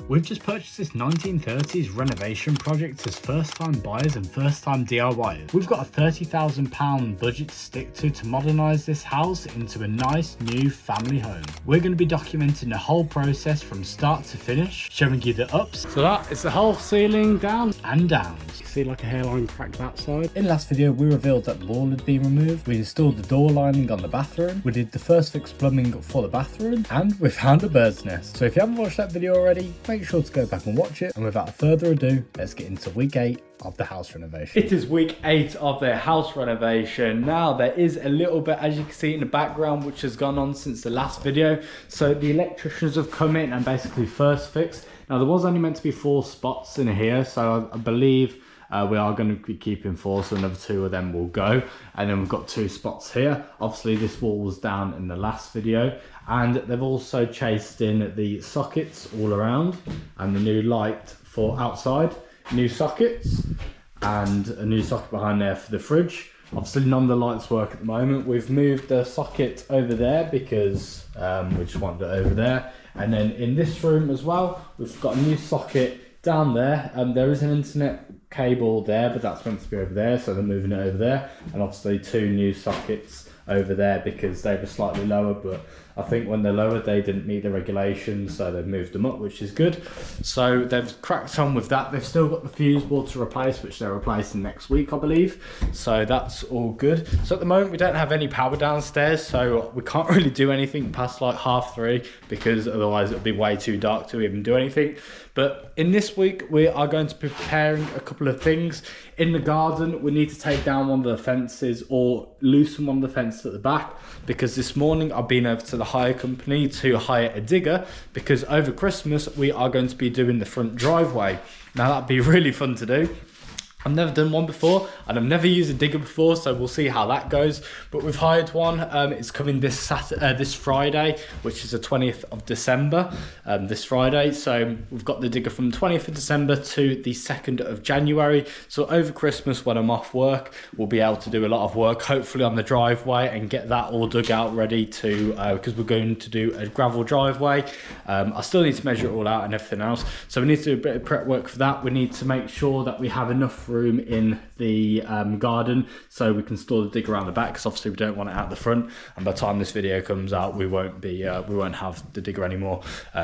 We've just purchased this 1930s renovation project as first-time buyers and first-time DIYers. We've got a £30,000 budget to stick to modernise this house into a nice new family home. We're going to be documenting the whole process from start to finish, showing you the ups. So that is the whole ceiling down and downs. You see like a hairline crack that side. In the last video we revealed that the wall had been removed, we installed the door lining on the bathroom, we did the first fix plumbing for the bathroom, and we found a bird's nest. So if you haven't watched that video already, make sure to go back and watch it. And without further ado, let's get into week 8 of the house renovation. It is week 8 of the house renovation. Now there is a little bit, as you can see in the background, which has gone on since the last video. So the electricians have come in and basically first fixed. Now there was only meant to be 4 spots in here, so I believe we are going to be keeping 4, so another 2 of them will go. And then we've got 2 spots here. Obviously this wall was down in the last video, and they've also chased in the sockets all around and the new light for outside, new sockets, and a new socket behind there for the fridge. Obviously none of the lights work at the moment. We've moved the socket over there because we just wanted it over there. And then in this room as well, we've got a new socket down there. There is an internet cable there, but that's meant to be over there, so they're moving it over there. And obviously 2 new sockets over there because they were slightly lower, but I think when they're lower they didn't meet the regulations, so they've moved them up, which is good. So they've cracked on with that. They've still got the fuse board to replace, which they're replacing next week, I believe, so that's all good. So at the moment we don't have any power downstairs, so we can't really do anything past like 3:30 because otherwise it'll be way too dark to even do anything. But in this week we are going to be preparing a couple of things. In the garden we need to take down one of the fences or loosen one of the fences at the back, because this morning I've been over to the hire company to hire a digger, because over Christmas we are going to be doing the front driveway. Now that'd be really fun to do. I've never done one before and I've never used a digger before, so we'll see how that goes. But we've hired one. It's coming this Friday, which is the 20th of December, this Friday. So we've got the digger from 20th of December to the 2nd of January. So over Christmas when I'm off work, we'll be able to do a lot of work, hopefully on the driveway, and get that all dug out ready to, because we're going to do a gravel driveway. I still need to measure it all out and everything else. So we need to do a bit of prep work for that. We need to make sure that we have enough room in the garden so we can store the digger around the back, because obviously we don't want it out the front, and by the time this video comes out we won't have the digger anymore,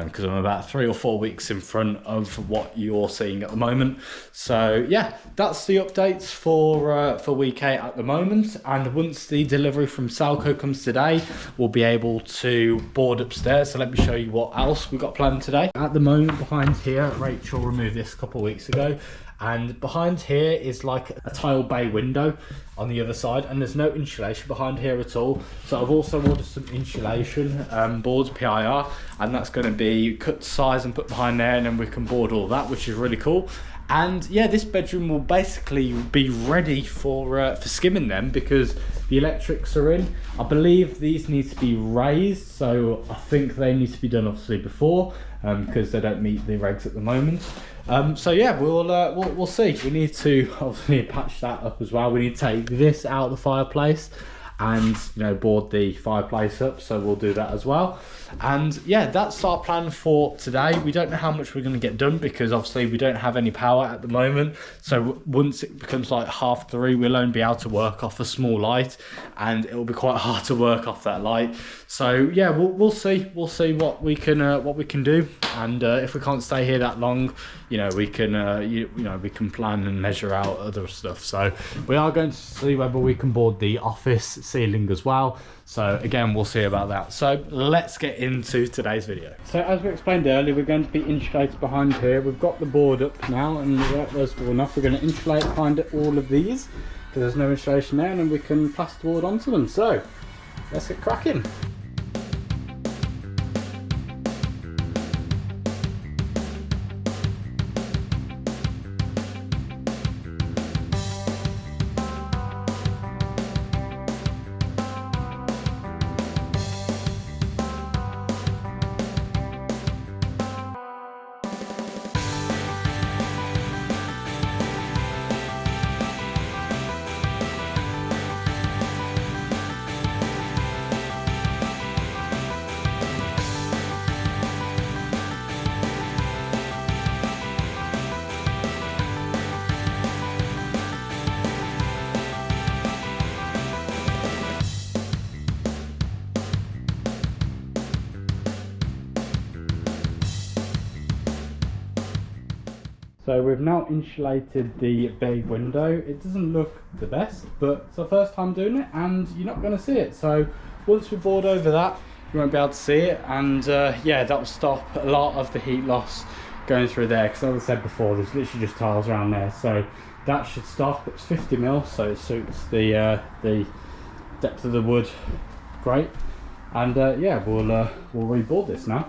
because I'm about 3 or 4 weeks in front of what you're seeing at the moment. So yeah, that's the updates for week 8 at the moment. And once the delivery from Salco comes today, we'll be able to board upstairs. So let me show you what else we've got planned today. At the moment behind here, Rachel removed this a couple of weeks ago, and behind here is like a tile bay window on the other side, and there's no insulation behind here at all. So I've also ordered some insulation boards, PIR, and that's going to be cut to size and put behind there, and then we can board all that, which is really cool. And yeah, this bedroom will basically be ready for skimming them, because the electrics are in. I believe these need to be raised, so I think they need to be done obviously before, because they don't meet the regs at the moment. So yeah, we'll see. We need to obviously patch that up as well. We need to take this out of the fireplace and, you know, board the fireplace up, so we'll do that as well. And yeah, that's our plan for today. We don't know how much we're going to get done, because obviously we don't have any power at the moment. So once it becomes like 3:30, we'll only be able to work off a small light, and it will be quite hard to work off that light. So yeah, we'll see what we can do. And if we can't stay here that long, you know, we can we can plan and measure out other stuff. So we are going to see whether we can board the office ceiling as well. So again, we'll see about that. So let's get into today's video. So as we explained earlier, we're going to be insulated behind here. We've got the board up now, and those fall enough. We're going to insulate behind all of these, because there's no insulation there, and then we can plasterboard onto them. So let's get cracking. So we've now insulated the bay window. It doesn't look the best, but it's our first time doing it and you're not going to see it. So once we've bored over that, you won't be able to see it. And yeah, that will stop a lot of the heat loss going through there. Because as I said before, there's literally just tiles around there. So that should stop. It's 50mm, so it suits the depth of the wood great. And yeah, we'll reboard this now.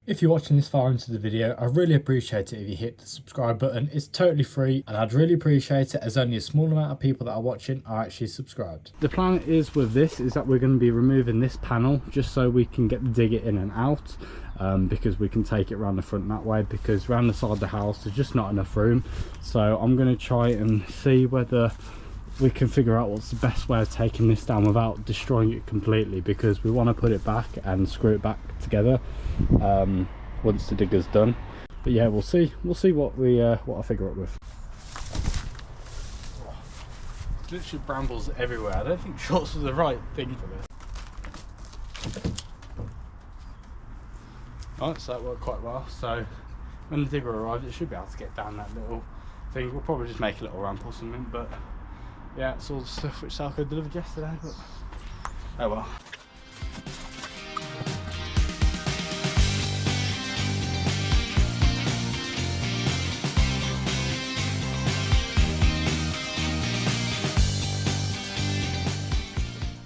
If you're watching this far into the video, I really appreciate it if you hit the subscribe button. It's totally free and I'd really appreciate it as only a small amount of people that are watching are actually subscribed. The plan is with this is that we're going to be removing this panel just so we can get the digger in and out, because we can take it around the front that way, because around the side of the house there's just not enough room. So I'm going to try and see whether we can figure out what's the best way of taking this down without destroying it completely, because we want to put it back and screw it back together once the digger's done. But yeah, we'll see what I figure up with. Literally brambles everywhere. I don't think shorts are the right thing for this. Alright, so that worked quite well. So when the digger arrives, it should be able to get down that little thing. We'll probably just make a little ramp or something, but yeah, it's all the stuff which Salco delivered yesterday, but oh well.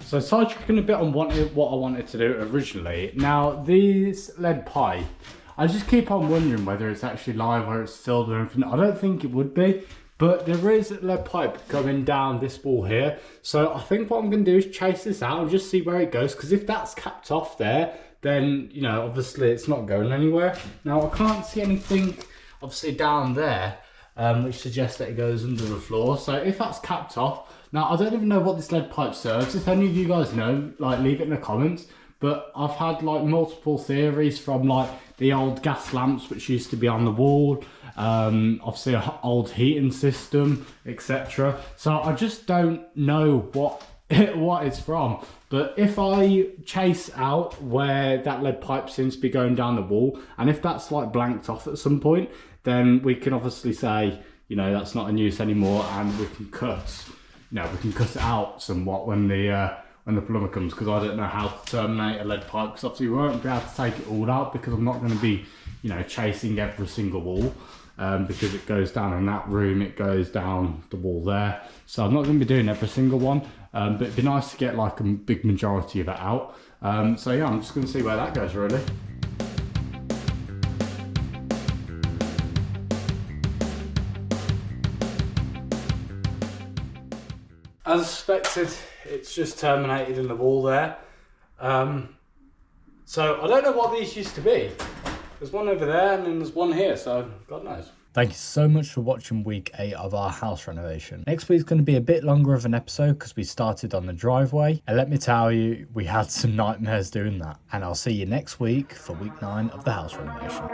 So sidetracking a bit on what I wanted to do originally. Now these lead pipe, I just keep on wondering whether it's actually live or it's sealed or anything. I don't think it would be. But there is a lead pipe going down this wall here. So I think what I'm going to do is chase this out and just see where it goes. Because if that's capped off there, then, you know, obviously it's not going anywhere. Now I can't see anything, obviously, down there, which suggests that it goes under the floor. So if that's capped off, now I don't even know what this lead pipe serves. If any of you guys know, like, leave it in the comments. But I've had like multiple theories from like the old gas lamps which used to be on the wall, obviously an old heating system, etc. So I just don't know what it's from. But if I chase out where that lead pipe seems to be going down the wall, and if that's like blanked off at some point, then we can obviously say, you know, that's not in use anymore, and we can cut it out somewhat when the plumber comes, because I don't know how to terminate a lead pipe, because obviously we won't be able to take it all out, because I'm not going to be, you know, chasing every single wall, because it goes down in that room, it goes down the wall there. So I'm not going to be doing every single one, but it'd be nice to get like a big majority of it out. So yeah, I'm just going to see where that goes really. As expected, it's just terminated in the wall there. So I don't know what these used to be. There's one over there and then there's one here, so God knows. Thank you so much for watching week 8 of our house renovation. Next week's going to be a bit longer of an episode because we started on the driveway. And let me tell you, we had some nightmares doing that. And I'll see you next week for week 9 of the house renovation.